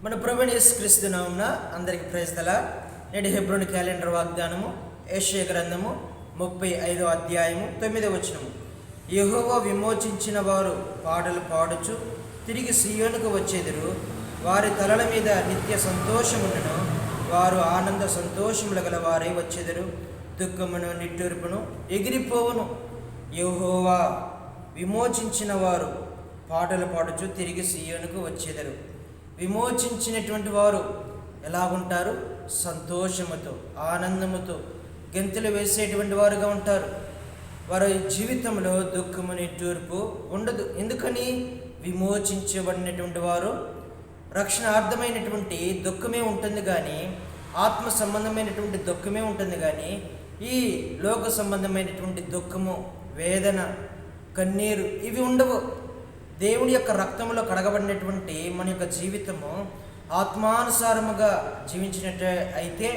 మన ప్రభువైన యేసుక్రీస్తు నామమున అందరికి ప్రైజ్ ది లార్డ్. నేటి హెబ్రోను క్యాలెండర్ వాగ్దానము యెషయా గ్రంథము 35వ అధ్యాయము 9వ వచనము. యెహోవా విమోచించిన వారు పాటలు పాడుచు తిరిగి సీయోనుకు వచ్చెదరు. వారి తలల మీద నిత్య సంతోషముండును. వారు ఆనంద సంతోషములు గల వారై వచ్చెదరు. దుఃఖమును నిట్టూర్పును ఎగిరిపోవును. యెహోవా విమోచించిన వారు పాటలు పాడుచు తిరిగి సీయోనుకు వచ్చెదరు. విమోచించినటువంటి వారు ఎలా ఉంటారు? సంతోషముతో, ఆనందముతో గెంతులు వేసేటువంటి వారుగా ఉంటారు. వారి జీవితంలో దుఃఖము నిట్టూర్పు ఉండదు. ఎందుకని? విమోచించబడినటువంటి వారు రక్షణార్థమైనటువంటి దుఃఖమే ఉంటుంది కానీ, ఆత్మ సంబంధమైనటువంటి దుఃఖమే ఉంటుంది కానీ, ఈ లోక సంబంధమైనటువంటి దుఃఖము, వేదన, కన్నీరు ఇవి ఉండవు. దేవుని యొక్క రక్తంలో కడగబడినటువంటి మన యొక్క జీవితము ఆత్మానుసారముగా జీవించినట్టు అయితే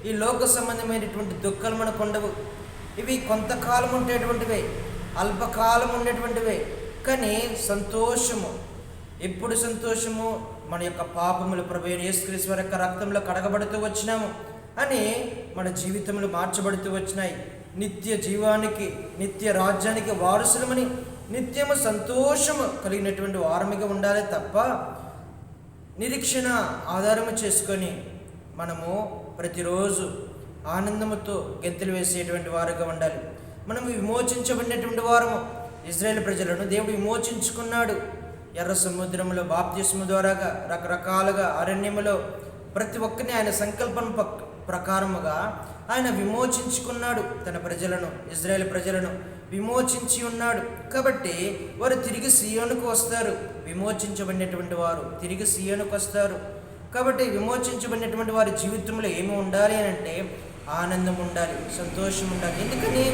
ఈ లోక సంబంధమైనటువంటి దుఃఖాలు మనకు ఉండవు. ఇవి కొంతకాలం ఉండేటువంటివే, అల్పకాలం ఉండేటువంటివే. కానీ సంతోషము, ఎప్పుడు సంతోషము? మన యొక్క పాపములు ప్రభువైన యేసుక్రీస్తు వారి యొక్క రక్తంలో కడగబడుతూ వచ్చినాము అని మన జీవితంలో మార్చబడుతూ వచ్చినాయి. నిత్య జీవానికి, నిత్య రాజ్యానికి వారసులమని నిత్యము సంతోషము కలిగినటువంటి వారమిగా ఉండాలి తప్ప నిరీక్షణ ఆధారము చేసుకొని మనము ప్రతిరోజు ఆనందముతో గెంతులు వేసేటువంటి వారుగా ఉండాలి. మనము విమోచించబడినటువంటి వారము. ఇజ్రాయేల్ ప్రజలను దేవుడు విమోచించుకున్నాడు. ఎర్ర సముద్రంలో బాప్తిస్ము ద్వారాగా, రకరకాలుగా అరణ్యములో ప్రతి ఒక్కరిని ఆయన సంకల్పం ప్రకారముగా ఆయన విమోచించుకున్నాడు. తన ప్రజలను, ఇజ్రాయేల్ ప్రజలను విమోచించి ఉన్నాడు. కాబట్టి వారు తిరిగి సీయోనుకు వస్తారు. విమోచించబడినటువంటి వారు తిరిగి సీయోనుకు వస్తారు. కాబట్టి విమోచించబడినటువంటి వారి జీవితంలో ఏమి ఉండాలి అని అంటే ఆనందం ఉండాలి, సంతోషం ఉండాలి. ఎందుకని?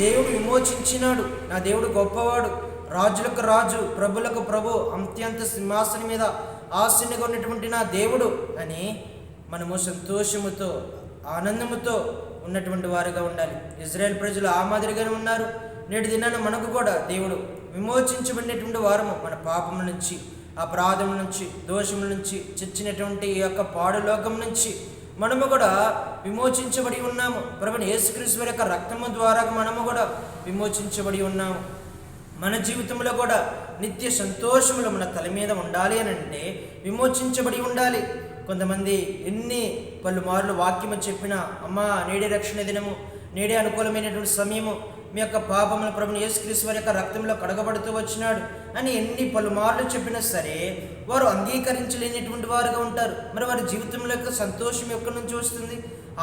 దేవుడు విమోచించినాడు. నా దేవుడు గొప్పవాడు, రాజులకు రాజు, ప్రభులకు ప్రభు, అత్యంత సింహాసనం మీద ఆసీనుగా ఉన్నటువంటి నా దేవుడు అని మనము సంతోషముతో, ఆనందముతో ఉన్నటువంటి వారుగా ఉండాలి. ఇజ్రాయేల్ ప్రజలు ఆ మాదిరిగానే ఉన్నారు. నేటి దినాన మనకు కూడా దేవుడు విమోచించబడినటువంటి వారము. మన పాపముల నుంచి, అపరాధం నుంచి, దోషముల నుంచి, చచ్చినటువంటి ఈ యొక్క పాడు లోకం నుంచి మనము కూడా విమోచించబడి ఉన్నాము. ప్రభువైన యేసుక్రీస్తు వారి యొక్క రక్తము ద్వారా మనము కూడా విమోచించబడి ఉన్నాము. మన జీవితంలో కూడా నిత్య సంతోషములు మన తల మీద ఉండాలి అని అంటే విమోచించబడి ఉండాలి. కొంతమంది ఎన్ని పలుమార్లు వాక్యము చెప్పినా, అమ్మా నేడే రక్షణ దినము, నేడే అనుకూలమైనటువంటి సమయము, మీ యొక్క పాపముల ప్రభువైన యేసుక్రీస్తు వారి యొక్క రక్తంలో కడగబడుతూ వచ్చినాడు అని ఎన్ని పలుమార్లు చెప్పినా సరే వారు అంగీకరించలేనటువంటి వారుగా ఉంటారు. మరి వారి జీవితంలో యొక్క సంతోషం ఎక్కడి నుంచి వస్తుంది?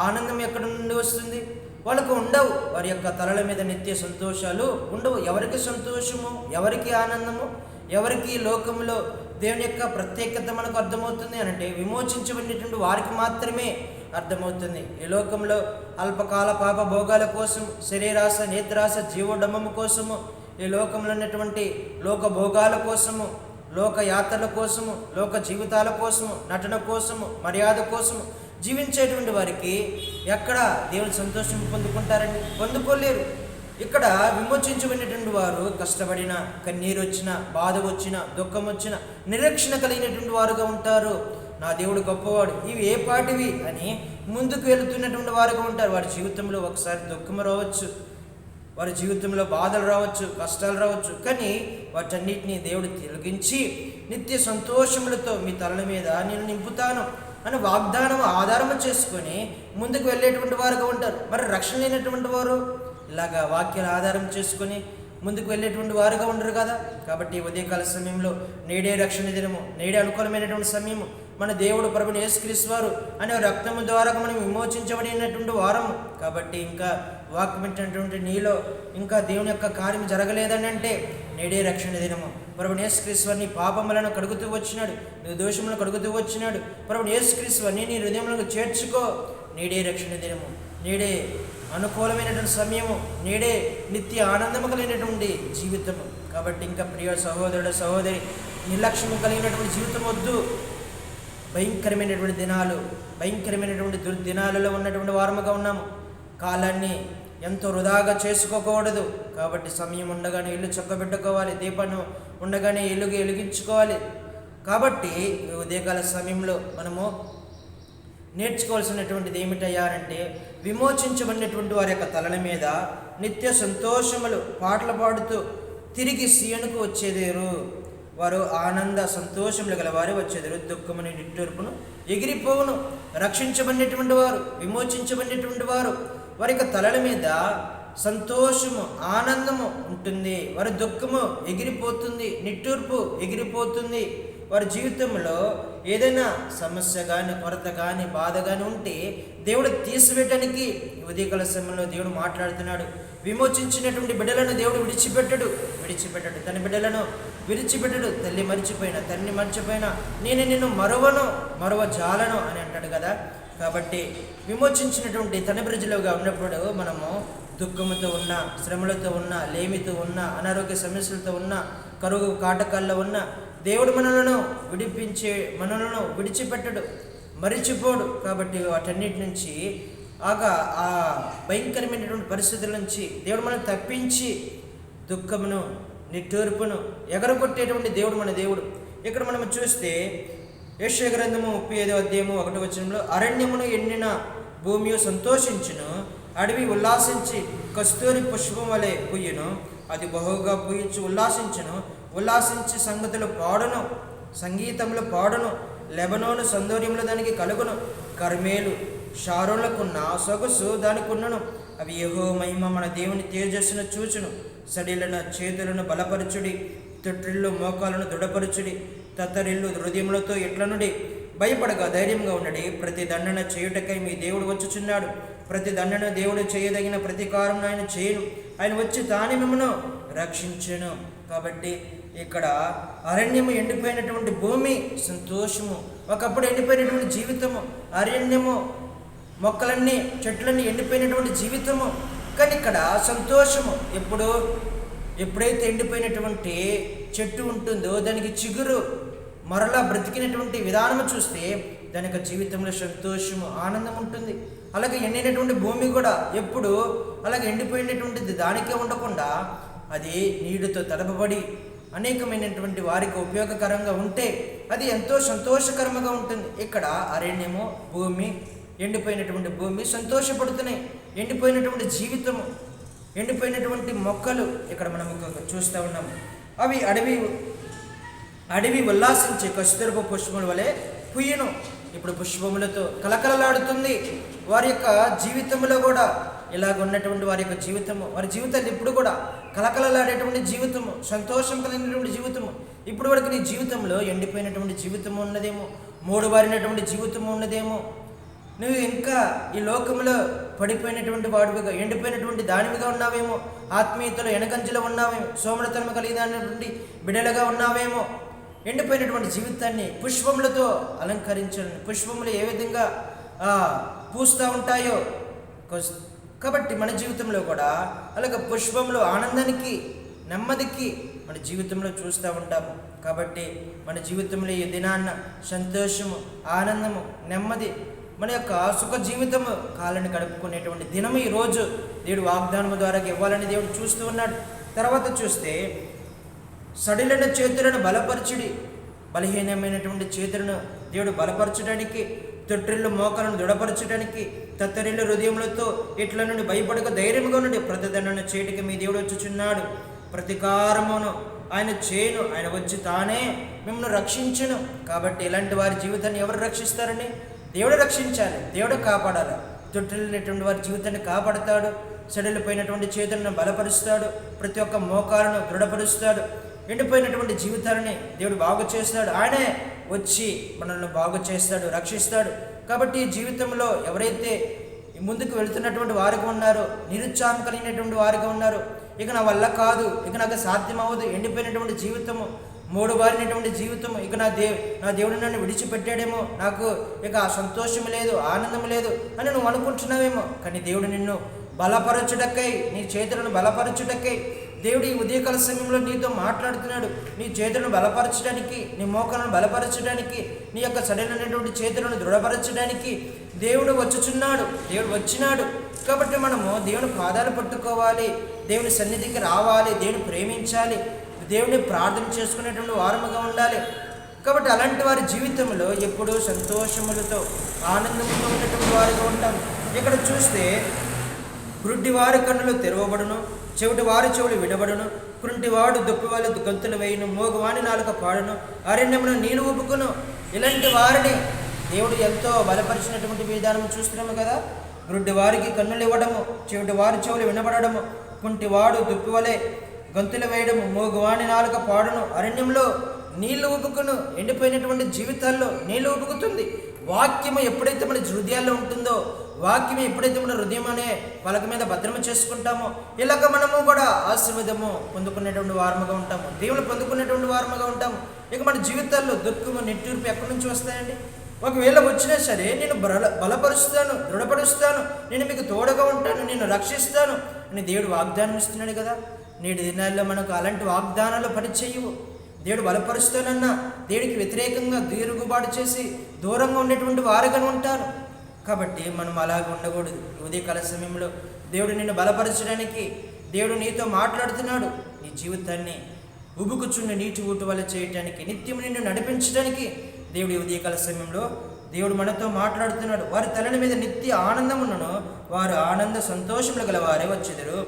ఆనందం ఎక్కడి నుండి వస్తుంది? వాళ్ళకు ఉండవు. వారి యొక్క తలల మీద నిత్య సంతోషాలు ఉండవు. ఎవరికి సంతోషము, ఎవరికి ఆనందము, ఎవరికి లోకంలో దేవుని యొక్క ప్రత్యేకత మనకు అర్థమవుతుంది అని అంటే విమోచించబడినటువంటి వారికి మాత్రమే అర్థమవుతుంది. ఈ లోకంలో అల్పకాల పాప భోగాల కోసం, శరీరాశ, నేత్రాశ, జీవోడమ్మము కోసము, ఈ లోకంలో ఉన్నటువంటి లోక భోగాల కోసము, లోక యాత్రల కోసము, లోక జీవితాల కోసము, నటన కోసము, మర్యాద కోసము జీవించేటువంటి వారికి ఎక్కడ దేవుని సంతోషం పొందుకుంటారండి? పొందుకోలేరు. ఇక్కడ విమోచించబడినటువంటి వారు కష్టపడిన, కన్నీరు వచ్చిన, బాధ వచ్చిన, దుఃఖం వచ్చిన, నిరీక్షణ కలిగినటువంటి వారుగా ఉంటారు. నా దేవుడు గొప్పవాడు, ఇవి ఏ పాటివి అని ముందుకు వెళుతున్నటువంటి వారుగా ఉంటారు. వారి జీవితంలో ఒకసారి దుఃఖం రావచ్చు, వారి జీవితంలో బాధలు రావచ్చు, కష్టాలు రావచ్చు. కానీ వాటన్నిటినీ దేవుడు తొలగించి నిత్య సంతోషములతో మీ తలల మీద నేను నింపుతాను అని వాగ్దానం ఆధారము చేసుకొని ముందుకు వెళ్ళేటువంటి వారుగా ఉంటారు. మరి రక్షణ లేనటువంటి వారు ఇలాగా వాక్యాల ఆధారం చేసుకొని ముందుకు వెళ్ళేటువంటి వారుగా ఉండరు కదా. కాబట్టి ఉదయకాల సమయంలో నేడే రక్షణ దినము, నేడే అనుకూలమైనటువంటి సమయము, మన దేవుడు ప్రభువైన యేసుక్రీస్తు వారు అనే రక్తము ద్వారా మనం విమోచించబడినటువంటి వారము. కాబట్టి ఇంకా వాక్యమైనటువంటి నీలో ఇంకా దేవుని యొక్క కార్యం జరగలేదని అంటే నేడే రక్షణ దినము. ప్రభువైన యేసుక్రీస్తు వారిని పాపములను కడుగుతూ వచ్చినాడు, నీ దోషములను కడుగుతూ వచ్చినాడు. ప్రభువైన యేసుక్రీస్తు వారిని నీ హృదయములకు చేర్చుకో. నేడే రక్షణ దినము, నేడే అనుకూలమైనటువంటి సమయము, నేడే నిత్య ఆనందము కలిగినటువంటి జీవితము. కాబట్టి ఇంకా ప్రియ సహోదరుడు, సహోదరి, నిర్లక్ష్యము కలిగినటువంటి జీవితం వద్దు. భయంకరమైనటువంటి దినాలు, భయంకరమైనటువంటి దుర్దినాలలో ఉన్నటువంటి వారముగా ఉన్నాము. కాలాన్ని ఎంతో వృధాగా చేసుకోకూడదు. కాబట్టి సమయం ఉండగానే ఇల్లు చక్కబెట్టుకోవాలి, దీపాన్ని ఉండగానే వెలిగించుకోవాలి. కాబట్టి ఈ ఉదయకాల సమయంలో మనము నేర్చుకోవాల్సినటువంటిది ఏమిటయ్యా అంటే, విమోచించబడినటువంటి వారి యొక్క తలల మీద నిత్య సంతోషములు పాటలు పాడుతూ తిరిగి సీయోనుకు వచ్చేదేరు. వారు ఆనంద సంతోషములు గల వారు వచ్చేదారు. దుఃఖముని నిట్టూర్పును ఎగిరిపోవును. రక్షించబడినటువంటి వారు, విమోచించబడినటువంటి వారు, వారి యొక్క తలల మీద సంతోషము, ఆనందము ఉంటుంది. వారి దుఃఖము ఎగిరిపోతుంది, నిట్టూర్పు ఎగిరిపోతుంది. వారి జీవితంలో ఏదైనా సమస్య కానీ, కొరత కానీ, బాధ కానీ ఉంటే దేవుడు తీసివేయటానికి ఉదయకాల సమయంలో దేవుడు మాట్లాడుతున్నాడు. విమోచించినటువంటి బిడ్డలను దేవుడు విడిచిపెట్టడు. తన బిడ్డలను విడిచిపెట్టడు. తల్లి మర్చిపోయినా, తండ్రి మర్చిపోయినా నేను నిన్ను మరవజాలను అని అంటాడు కదా. కాబట్టి విమోచించినటువంటి తన ప్రజలుగా ఉన్నప్పుడు మనము దుఃఖముతో ఉన్న, శ్రమలతో ఉన్న, లేమితో ఉన్న, అనారోగ్య సమస్యలతో ఉన్న, కరువు కాటకాల్లో ఉన్న దేవుడు మనలను విడిచిపెట్టడు, మరిచిపోడు. కాబట్టి వాటన్నిటి నుంచి ఆ భయంకరమైనటువంటి పరిస్థితుల నుంచి దేవుడు మనం తప్పించి దుఃఖమును, నిట్టూర్పును ఎగరగొట్టేటువంటి దేవుడు మన దేవుడు. ఇక్కడ మనం చూస్తే యెషయా గ్రంథము 35వ అధ్యాయము 1వ వచనంలో, అరణ్యమును ఎండిన భూమి సంతోషించును, అడవి ఉల్లాసించి కస్తూరి పుష్పం వలె పుయ్యును, అది బహుగా పుయ్యించి ఉల్లాసించి సంగీతములు పాడును, లెబనోను సౌందర్యములు దానికి కలుగును, కర్మేలు షారోలకున్న సొగసు దానికి ఉన్నను, అవి యెహోవా మహిమ మన దేవుని తేజస్సును చూచును. సడిలిన చేతులను బలపరచుడి, తొట్టిల్లు మోకాలను దృఢపరచుడి, తత్తరిల్లు హృదయములతో ఎట్లనుడి, భయపడగా ధైర్యంగా ఉండడి. ప్రతి దండన చేయుటకై మీ దేవుడు వచ్చుచున్నాడు. ప్రతి దండన దేవుడు చేయదగిన ప్రతీకారం ఆయన చేయను. ఆయన వచ్చి తానే మిమ్మను రక్షించును. కాబట్టి ఇక్కడ అరణ్యము, ఎండిపోయినటువంటి భూమి సంతోషము, ఒకప్పుడు ఎండిపోయినటువంటి జీవితము, అరణ్యము, మొక్కలన్నీ, చెట్లన్నీ ఎండిపోయినటువంటి జీవితము. కానీ ఇక్కడ సంతోషము. ఎప్పుడైతే ఎండిపోయినటువంటి చెట్టు ఉంటుందో దానికి చిగురు మరలా బ్రతికినటువంటి విధానము చూస్తే దానికి జీవితంలో సంతోషము, ఆనందం ఉంటుంది. అలాగే ఎండినటువంటి భూమి కూడా ఎప్పుడు అలాగే ఎండిపోయినటువంటిది దానికే ఉండకుండా అది నీటితో తడపబడి అనేకమైనటువంటి వారికి ఉపయోగకరంగా ఉంటే అది ఎంతో సంతోషకరంగా ఉంటుంది. ఇక్కడ అరణ్యము, భూమి, ఎండిపోయినటువంటి భూమి సంతోషపడుతున్నాయి. ఎండిపోయినటువంటి జీవితము, ఎండిపోయినటువంటి మొక్కలు ఇక్కడ మనం చూస్తూ ఉన్నాము. అవి అడవి ఉల్లాసించే కస్తూరపు పుష్పముల వలె పుయ్యను. ఇప్పుడు పుష్పములతో కలకలలాడుతుంది. వారి యొక్క జీవితంలో కూడా ఇలాగ ఉన్నటువంటి వారి యొక్క వారి జీవితాలు ఇప్పుడు కూడా కలకలలాడేటువంటి జీవితము, సంతోషం కలిగినటువంటి జీవితము. ఇప్పుడు వరకు నీ జీవితంలో ఎండిపోయినటువంటి జీవితము ఉన్నదేమో, మూడుబారినటువంటి జీవితము ఉన్నదేమో, నువ్వు ఇంకా ఈ లోకంలో పడిపోయినటువంటి వాడివిగా, ఎండిపోయినటువంటి దానివిగా ఉన్నావేమో, ఆత్మీయతలో వెనకంజలో ఉన్నావేమో, సోమరతనం కలిగినటువంటి బిడలుగా ఉన్నావేమో. ఎండిపోయినటువంటి జీవితాన్ని పుష్పములతో అలంకరించాలని, పుష్పములు ఏ విధంగా పూస్తూ ఉంటాయో, కాబట్టి మన జీవితంలో కూడా అలాగే పుష్పములు ఆనందానికి, నెమ్మదికి మన జీవితంలో చూస్తూ ఉంటాము. కాబట్టి మన జీవితంలో ఈ దినాన్న సంతోషము, ఆనందము, నెమ్మది, మన యొక్క సుఖ జీవితము కాలాన్ని గడుపుకునేటువంటి దినము ఈరోజు దేవుడు వాగ్దానము ద్వారా ఇవ్వాలని దేవుడు చూస్తూ ఉన్నాడు. తర్వాత చూస్తే సడిలిన చేతులను బలపరచుడి, బలహీనమైనటువంటి చేతులను దేవుడు బలపరచడానికి, తొట్టిల్లు మోకాలను దృఢపరచడానికి, తత్తరిల్లు హృదయములతో ఇట్ల నుండి భయపడక ధైర్యంగా నుండి ప్రతిదండన చేయటికి మీ దేవుడు వచ్చుచున్నాడు. ప్రతీకారమును ఆయన చేయను, ఆయన వచ్చి తానే మిమ్మల్ని రక్షించును. కాబట్టి ఇలాంటి వారి జీవితాన్ని ఎవరు రక్షిస్తారని? దేవుడు రక్షించాలి, దేవుడు కాపాడాలి. తొట్టిల్లినటువంటి వారి జీవితాన్ని కాపాడుతాడు, సడలిపోయినటువంటి చేతులను బలపరుస్తాడు, ప్రతి ఒక్క మోకాలను దృఢపరుస్తాడు, ఎండిపోయినటువంటి జీవితాలని దేవుడు బాగు చేస్తాడు. ఆయనే వచ్చి మనల్ని బాగు చేస్తాడు, రక్షిస్తాడు. కాబట్టి ఈ జీవితంలో ఎవరైతే ముందుకు వెళుతున్నటువంటి వారిగా ఉన్నారో, నిరుత్సాహం కలిగినటువంటి వారిగా ఉన్నారు, ఇక నా వల్ల కాదు, ఇక నాకు సాధ్యం అవ్వదు, ఎండిపోయినటువంటి జీవితము, మూడుబారినటువంటి జీవితము, ఇక నా దేవుడు నన్ను విడిచిపెట్టాడేమో, నాకు ఇక సంతోషం లేదు, ఆనందం లేదు అని నువ్వు అనుకుంటున్నావేమో. కానీ దేవుడు నిన్ను బలపరచుటకై, నీ చేతులను బలపరచుటకై దేవుడు ఈ ఉదయకాల సమయంలో నీతో మాట్లాడుతున్నాడు. నీ చేతులను బలపరచడానికి, నీ మోకాలను బలపరచడానికి, నీ యొక్క సరైనటువంటి చేతులను దృఢపరచడానికి దేవుడు వచ్చుచున్నాడు, దేవుడు వచ్చినాడు. కాబట్టి మనము దేవుని పాదాలు పట్టుకోవాలి, దేవుని సన్నిధికి రావాలి, దేవుని ప్రేమించాలి, దేవుని ప్రార్థన చేసుకునేటువంటి వారముగా ఉండాలి. కాబట్టి అలాంటి వారి జీవితంలో ఎప్పుడూ సంతోషములతో ఆనందంతో ఉన్నటువంటి వారిగా ఉంటాం. ఇక్కడ చూస్తే గుడ్డివారి కన్నులు తెరవబడును, చెవిటి వారి చెవులు వినబడును, కుంటివాడు దొప్పివాళ్ళు గంతులు వేయును, మోగువాని నాలుక పాడును, అరణ్యమును నీళ్ళు ఊపుకును. ఇలాంటి వారిని దేవుడు ఎంతో బలపరిచినటువంటి విధానం చూస్తున్నాము కదా. గుడ్డి వారికి కన్నులు ఇవ్వడము, చెవిటి వారి చెవులు వినబడము, కుంటివాడు దుప్పివలే గంతులు వేయడము, మోగువాని నాలుక పాడును, అరణ్యంలో నీళ్లు ఊపుకును. ఎండిపోయినటువంటి జీవితాల్లో నీళ్లు ఊపుకుతుంది. వాక్యము ఎప్పుడైతే మన హృదయాల్లో ఉంటుందో, వాక్యం ఎప్పుడైతే మన హృదయం అనే పలక మీద భద్రమ చేసుకుంటామో, ఇలాగ మనము కూడా ఆశీర్వాదము పొందుకునేటువంటి వారముగా ఉంటాము, దేవుని పొందుకునేటువంటి వారముగా ఉంటాము. ఇక మన జీవితాల్లో దుఃఖము నిట్టూర్పు ఎక్కడి నుంచి వస్తాయండి? ఒకవేళ వచ్చినా సరే నేను బలపరుస్తాను, దృఢపరుస్తాను, నేను మీకు తోడుగా ఉంటాను, నేను రక్షిస్తాను అని దేవుడు వాగ్దానం ఇస్తున్నాడు కదా. నేటి దినాల్లో మనకు అలాంటి వాగ్దానాలు పనిచేయవు. దేవుడు బలపరుస్తానన్నా దేవుడికి వ్యతిరేకంగా తిరుగుబాటు చేసి దూరంగా ఉండేటువంటి వారుగా ఉంటారు. కాబట్టి మనం అలాగే ఉండకూడదు. ఉదయకాల సమయంలో దేవుడు నిన్ను బలపరచడానికి దేవుడు నీతో మాట్లాడుతున్నాడు. నీ జీవితాన్ని ఉబుకుచున్న నీటి ఊటు వల్ల చేయటానికి, నిత్యం నిన్ను నడిపించడానికి దేవుడి ఉదయకాల సమయంలో దేవుడు మనతో మాట్లాడుతున్నాడు. వారి తలని మీద నిత్య ఆనందమును, వారు ఆనంద సంతోషములు గల వారే వచ్చెదరు,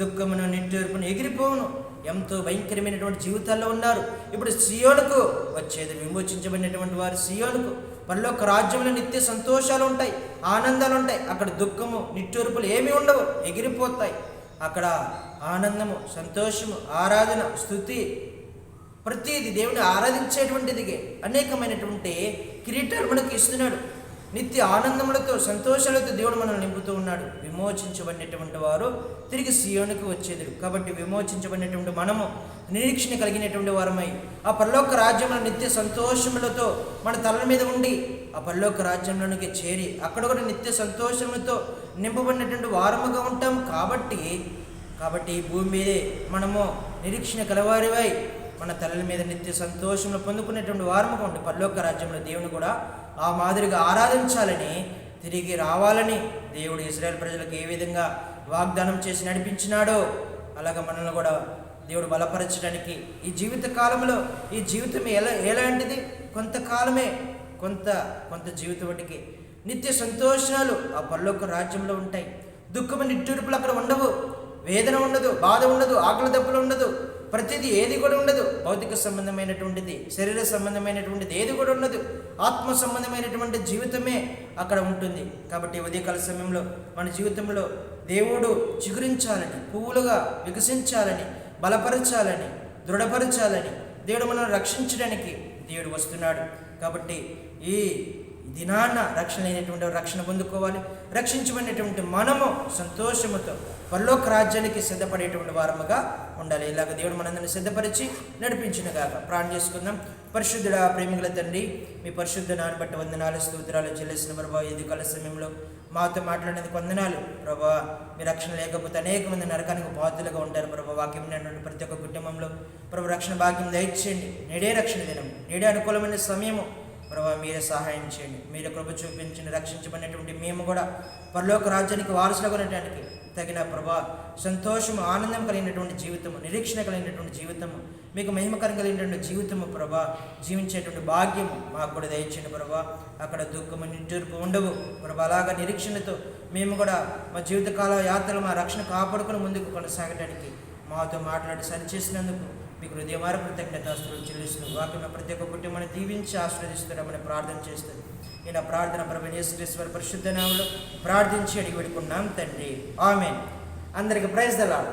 దుఃఖమును నిట్టూర్పును ఎగిరిపోవును. ఎంతో భయంకరమైనటువంటి జీవితాల్లో ఉన్నారు. ఇప్పుడు సియోనుకు వచ్చేది, విమోచించబడినటువంటి వారు సియోనుకు, పరలోక రాజ్యంలో నిత్య సంతోషాలు ఉంటాయి, ఆనందాలు ఉంటాయి. అక్కడ దుఃఖము నిట్టూర్పులు ఏమీ ఉండవు, ఎగిరిపోతాయి. అక్కడ ఆనందము, సంతోషము, ఆరాధన, స్తుతి, ప్రతిది దేవుని ఆరాధించేటువంటిది అనేకమైనటువంటి కిరీటాలు మనకు ఇస్తున్నాడు. నిత్య ఆనందములతో సంతోషాలతో దేవుడు మనల్ని నింపుతూ ఉన్నాడు. విమోచించబడినటువంటి వారు తిరిగి సియోనుకు వచ్చేది. కాబట్టి విమోచించబడినటువంటి మనము నిరీక్షణ కలిగినటువంటి వారమై ఆ పరలోక రాజ్యంలో నిత్య సంతోషములతో మన తలల మీద ఉండి ఆ పరలోక రాజ్యంలోనికి చేరి అక్కడ కూడా నిత్య సంతోషములతో నింపబడినటువంటి వారముగా ఉంటాం. కాబట్టి ఈ భూమి మీదే మనము నిరీక్షణ కలవారివై మన తలల మీద నిత్య సంతోషంలో పొందుకునేటువంటి వారముగా ఉండి పరలోక రాజ్యంలో దేవుని కూడా ఆ మాదిరిగా ఆరాధించాలని, తిరిగి రావాలని దేవుడు ఇశ్రాయేలు ప్రజలకు ఏ విధంగా వాగ్దానం చేసి నడిపించినాడో అలాగ మనల్ని కూడా దేవుడు బలపరచడానికి ఈ జీవిత కాలంలో, ఈ జీవితం ఎలాంటిది? కొంతకాలమే, కొంత జీవితం వాటికి నిత్య సంతోషాలు ఆ పరలోక రాజ్యంలో ఉంటాయి. దుఃఖము నిట్టూర్పులు అక్కడ ఉండవు, వేదన ఉండదు, బాధ ఉండదు, ఆకలి దప్పులు ఉండదు, ప్రతిదీ ఏది కూడా ఉండదు. భౌతిక సంబంధమైనటువంటిది, శరీర సంబంధమైనటువంటిది ఏది కూడా ఉండదు. ఆత్మ సంబంధమైనటువంటి జీవితమే అక్కడ ఉంటుంది. కాబట్టి ఉదయకాల సమయంలో మన జీవితంలో దేవుడు చిగురించాలని, పువ్వులుగా వికసించాలని, బలపరచాలని, దృఢపరచాలని, దేవుడు మనల్ని రక్షించడానికి దేవుడు వస్తున్నాడు. కాబట్టి ఈ దినాన రక్షణ అయినటువంటి రక్షణ పొందుకోవాలి. రక్షించబడినటువంటి మనము సంతోషముతో పరలోక రాజ్యానికి సిద్ధపడేటువంటి వారముగా ఉండాలి. ఇలాగ దేవుడు మనందరిని సిద్ధపరిచి నడిపించునుగాక. ప్రార్థన చేసుకుందాం. పరిశుద్ధుడా, ప్రేమికుల తండ్రి, మీ పరిశుద్ధ నాన్ని బట్టి వందనాలు, స్తోత్రాలు చెల్లిసిన ప్రభావ. ఇది కాల సమయంలో మాతో మాట్లాడేందుకు వందనాలు ప్రభా. మీ రక్షణ లేకపోతే అనేక మంది నరకానికి బాధ్యులుగా ఉంటారు ప్రభా. వాక్యం ప్రతి ఒక్క కుటుంబంలో ప్రభు రక్షణ భాగ్యం దయచేయండి. నేడే రక్షణ దినం, నేడే అనుకూలమైన సమయము ప్రభా. మీరే సహాయం చేయండి, మీరే కృప చూపించండి. రక్షించబడినటువంటి మేము కూడా పరలోక రాజ్యానికి వారసులుగా ఉండటానికి తగిన ప్రభా సంతోషము, ఆనందం కలిగినటువంటి జీవితము, నిరీక్షణ కలిగినటువంటి జీవితము, మీకు మహిమకరం కలిగినటువంటి జీవితము ప్రభా జీవించేటువంటి భాగ్యము మాకు కూడా దయచేయండి ప్రభా. అక్కడ దుఃఖము నిట్టూర్పు ఉండవు ప్రభా. అలాగా నిరీక్షణతో మేము కూడా మా జీవితకాల యాత్రలు, మా రక్షణ కాపాడుకుని ముందుకు కొనసాగడానికి మాతో మాట్లాడి సరిచేసినందుకు మీకు హృదయమార కృతజ్ఞతాస్తుతులు చెల్లిస్తూ వాక్యం ప్రతి ఒక్క కుటుంబాన్ని దీవించి ఆశీర్వదిస్తున్నామని ప్రార్థన చేస్తుంది. ఈ నా ప్రార్థన ప్రభువైన యేసుక్రీస్తు పరిశుద్ధ నామములో ప్రార్థించి అడిగి పెట్టుకున్నాం తండ్రి, ఆమేన్. అందరికి ప్రైజ్ ది లార్డ్.